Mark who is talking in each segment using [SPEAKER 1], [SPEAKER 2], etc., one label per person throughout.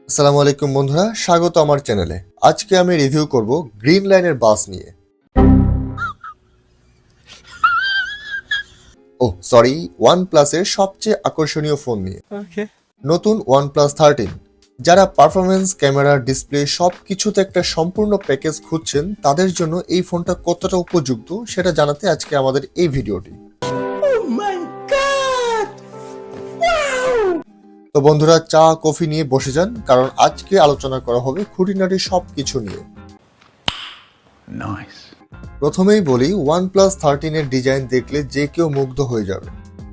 [SPEAKER 1] আসসালামু আলাইকুম বন্ধুরা, স্বাগত আমার চ্যানেলে। আজকে আমি রিভিউ করব গ্রিন লাইনের বাস নিয়ে। সরি, ওয়ানপ্লাসের সবচেয়ে আকর্ষণীয় ফোন নিয়ে। নতুন ওয়ানপ্লাস 13। যারা পারফরমেন্স, ক্যামেরা, ডিসপ্লে সবকিছুতে একটা সম্পূর্ণ প্যাকেজ খুঁজছেন, তাদের জন্য এই ফোনটা কতটা উপযুক্ত সেটা জানাতে আজকে আমাদের এই ভিডিওটি। তো বন্ধুরা, চা কফি নিয়ে বসে যান, কারণ আজকে আলোচনা করা হবে খুঁটিনাটি সবকিছু নিয়ে। প্রথমেই বলি, ওয়ানপ্লাস 13 এর ডিজাইন দেখলে যে কেউ মুগ্ধ হয়ে যাবে।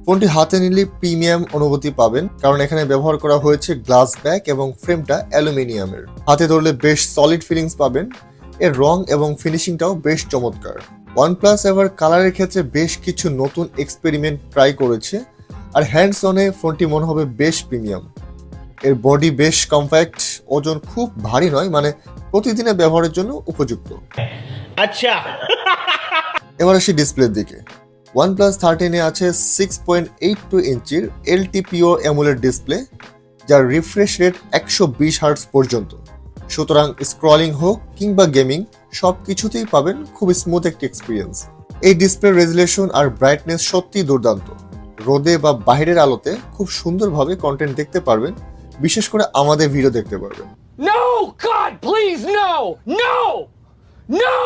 [SPEAKER 1] ফোনটি হাতে নিলে প্রিমিয়াম অনুভূতি পাবেন, কারণ এখানে ব্যবহার করা হয়েছে গ্লাস ব্যাক এবং ফ্রেমটা অ্যালুমিনিয়ামের। হাতে ধরলে বেশ সলিড ফিলিংস পাবেন। এর রং এবং ফিনিশিংটাও বেশ চমৎকার। ওয়ানপ্লাস এবার কালারের ক্ষেত্রে বেশ কিছু নতুন এক্সপেরিমেন্ট ট্রাই করেছে, আর হ্যান্ডস অনে ফোনটি মনে হবে বেশ প্রিমিয়াম। এর বডি বেশ কম্প্যাক্ট, ওজন খুব ভারী নয়, মানে প্রতিদিনের ব্যবহারের জন্য উপযুক্ত।
[SPEAKER 2] আচ্ছা,
[SPEAKER 1] এবার আসি ডিসপ্লের দিকে। OnePlus 13 এ আছে 6.82 ইঞ্চির LTPO অ্যামোলেড ডিসপ্লে, যার রিফ্রেশ রেট 120 হার্টজ পর্যন্ত। সুতরাং স্ক্রলিং হোক কিংবা গেমিং, সব কিছুতেই পাবেন খুব স্মুথ একটি এক্সপিরিয়েন্স। এই ডিসপ্লে রেজুলেশন আর ব্রাইটনেস সত্যিই দুর্দান্ত। রোদে বা বাইরের আলোতে খুব সুন্দরভাবে কন্টেন্ট দেখতে পারবেন, বিশেষ করে আমাদের ভিডিও দেখতে পারবেন।
[SPEAKER 2] No, God, please, no, no, no,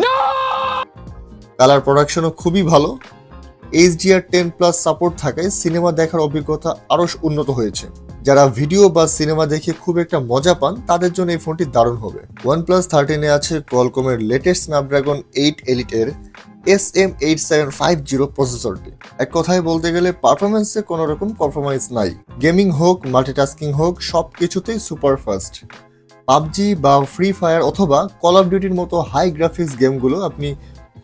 [SPEAKER 2] no!
[SPEAKER 1] Colour প্রোডাকশনও খুবই ভালো। HDR10+ সাপোর্ট থাকায় সিনেমা দেখার অভিজ্ঞতা আরও উন্নত হয়েছে। যারা ভিডিও বা সিনেমা দেখে খুব একটা মজা পান, তাদের জন্য এই ফোনটি দারুণ হবে। OnePlus 13 এ আছে কোয়ালকমের লেটেস্ট স্ন্যাপড্রাগন 8 এলিট এর SM8750 প্রসেসরটি। এক কথায় বলতে গেলে পারফরমেন্সে কোনো রকম কম্প্রোমাইজ নাই। গেমিং হোক, মাল্টিটাস্কিং হোক, সব কিছুতেই সুপার ফাস্ট। পাবজি বা ফ্রি ফায়ার অথবা কল অফ ডিউটির মতো হাই গ্রাফিক্স গেমগুলো আপনি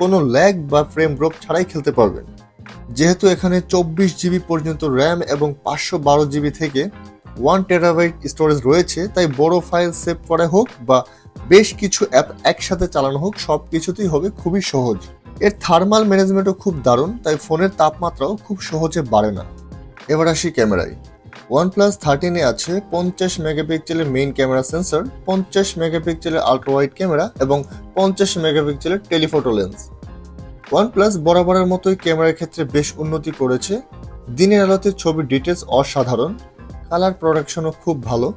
[SPEAKER 1] কোনো ল্যাগ বা ফ্রেম ড্রপ ছাড়াই খেলতে পারবেন। যেহেতু এখানে 24 জিবি পর্যন্ত র্যাম এবং 512 জিবি থেকে 1 টেরাবাইট স্টোরেজ রয়েছে, তাই বড় ফাইল সেভ করা হোক বা বেশ কিছু অ্যাপ একসাথে চালানো হোক, সব কিছুতেই হবে খুবই সহজ। এর থার্মাল ম্যানেজমেন্টও খুব দারুণ, তাই ফোনের তাপমাত্রাও খুব সহজে বাড়ে না। এবার আসি ক্যামেরায়। OnePlus 13 এ আছে 50 মেগাপিক্সেলের মেইন ক্যামেরা সেন্সর, 50 মেগাপিক্সেলের আল্ট্রা ওয়াইড ক্যামেরা এবং 50 মেগাপিক্সেলের টেলিফোটো লেন্স। OnePlus বরাবরের মতোই ক্যামেরার ক্ষেত্রে বেশ উন্নতি করেছে। দিনের আলোতে ছবির ডিটেলস অসাধারণ, কালার প্রোডাকশনও খুব ভালো,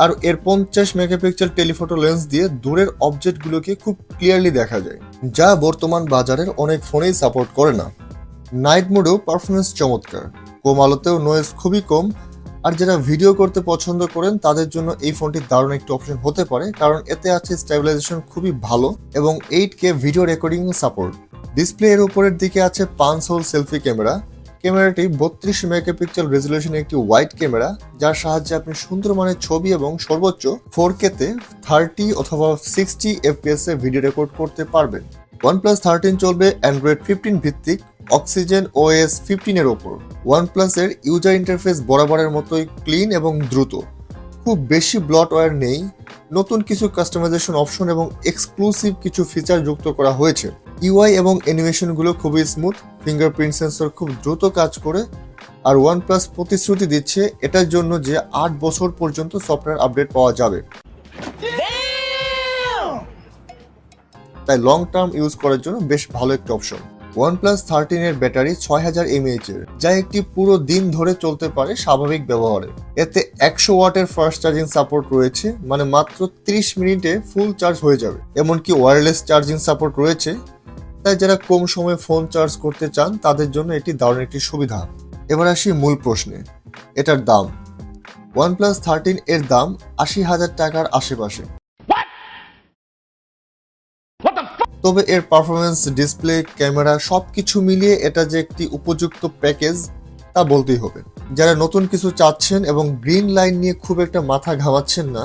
[SPEAKER 1] আর এর 50 মেগাপিক্সেল টেলিফোটো লেন্স দিয়ে দূরের অবজেক্টগুলোকে খুব ক্লিয়ারলি দেখা যায়, যা বর্তমান বাজারের অনেক ফোনেই সাপোর্ট করে না। নাইট মোডেও পারফরমেন্স চমৎকার, কম আলোতেও নয়েজ খুবই কম। আর যারা ভিডিও করতে পছন্দ করেন, তাদের জন্য এই ফোনটি দারুণ একটি অপশন হতে পারে, কারণ এতে আছে স্টেবিলাইজেশন খুবই ভালো এবং 8K video recording support. Display এর উপরের দিকে আছে 5 হোল সেলফি ক্যামেরা। ক্যামেরাটি 32 মেগাপিক্সেল রেজুলেশনের একটি ওয়াইড ক্যামেরা, যার সাহায্যে আপনি সুন্দর মানের ছবি এবং সর্বোচ্চ 4K তে 30 অথবা 60 FPS এ ভিডিও রেকর্ড করতে পারবেন। OnePlus 13 চলবে অ্যান্ড্রয়েড 15 ভিত্তিক অক্সিজেন OS 15 এর ওপর। OnePlus এর ইউজার ইন্টারফেস বরাবরের মতোই ক্লিন এবং দ্রুত, খুব বেশি ব্লটওয়্যার নেই। নতুন কিছু কাস্টমাইজেশন অপশন এবং এক্সক্লুসিভ কিছু ফিচার যুক্ত করা হয়েছে। UI এবং অ্যানিমেশনগুলো খুবই স্মুথ, ফিঙ্গারপ্রিন্ট সেন্সর খুব দ্রুত কাজ করে, আর OnePlus প্রতিশ্রুতি দিচ্ছে এটার জন্য যে 8 বছর পর্যন্ত সফটওয়্যার আপডেট পাওয়া যাবে। তাই লং টার্ম ইউজ করার জন্য বেশ ভালো একটা অপশন। OnePlus 13 এর ব্যাটারি 6000 mAh এর, যা একটি পুরো দিন ধরে চলতে পারে স্বাভাবিক ব্যবহারে। এতে 100 ওয়াটের ফাস্ট চার্জিং সাপোর্ট রয়েছে, মানে মাত্র 30 মিনিটে ফুল চার্জ হয়ে যাবে। এমনকি ওয়্যারলেস চার্জিং সাপোর্ট রয়েছে, তাই যারা কম সময়ে ফোন চার্জ করতে চান, তাদের জন্য এটি দারুণ একটি সুবিধা। এবার আসি মূল প্রশ্নে, এটার দাম। OnePlus 13 এর দাম 80,000 টাকার আশেপাশে। তবে এর পারফরমেন্স, ডিসপ্লে, ক্যামেরা সবকিছু মিলিয়ে এটা যে একটি উপযুক্ত প্যাকেজ তা বলতেই হবে। যারা নতুন কিছু চাচ্ছেন এবং গ্রিন লাইন নিয়ে খুব একটা মাথা ঘামাচ্ছেন না,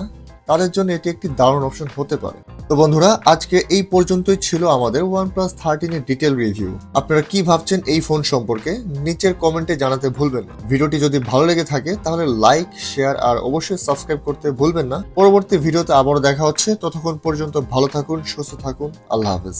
[SPEAKER 1] তাদের জন্য এটি একটি দারুণ অপশন হতে পারে। তো বন্ধুরা, আজকে এই পর্যন্তই ছিল আমাদের OnePlus 13 এর ডিটেল রিভিউ। আপনারা কি ভাবছেন এই ফোন সম্পর্কে নিচের কমেন্টে জানাতে ভুলবেন না। ভিডিওটি যদি ভালো লেগে থাকে তাহলে লাইক, শেয়ার আর অবশ্যই সাবস্ক্রাইব করতে ভুলবেন না। পরবর্তী ভিডিওতে আবারও দেখা হচ্ছে, ততক্ষণ পর্যন্ত ভালো থাকুন, সুস্থ থাকুন, আল্লাহ হাফেজ।